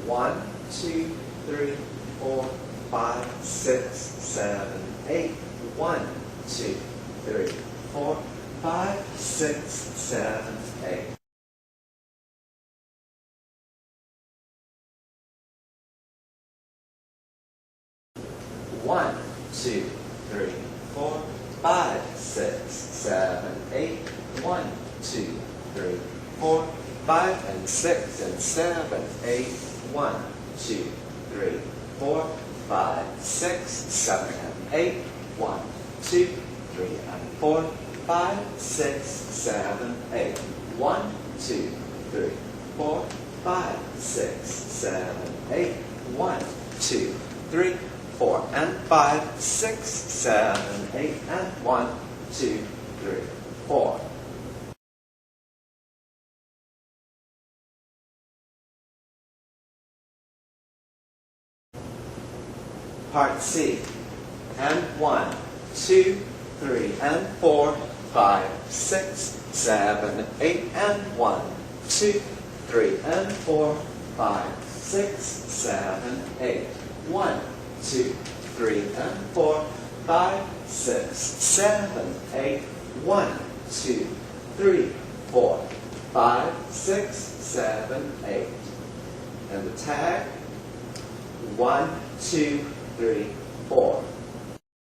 1, 2, 3, 4, 5, 6, 7, 8. 1, 2, 3, 4, 5, 6, 7, 8. One, two, three, four, five, six, seven, eight. 1, 2, 3, 4, 5, and 6, and 7, 8. 1, 2, 3, 4, 5, 6, 7, and 8. 1, 2, 3, and 4, 5, 6, 7, 8. 1, 2, 3, 4, 5, 6, 7, 8. 1, 2, 3, 4, and 5, 6, 7, 8, and 1, 2, 3, 4. Part C. And 1, 2, 3, and 4, 5, 6, 7, 8, and 1, 2, 3, and 4, 5, 6, 7, 8. 1, 2, 3, and 4, 5, 6, 7, 8. 1, 2, 3, 4, 5, 6, 7, 8. And the tag, 1, 2, 3, 4.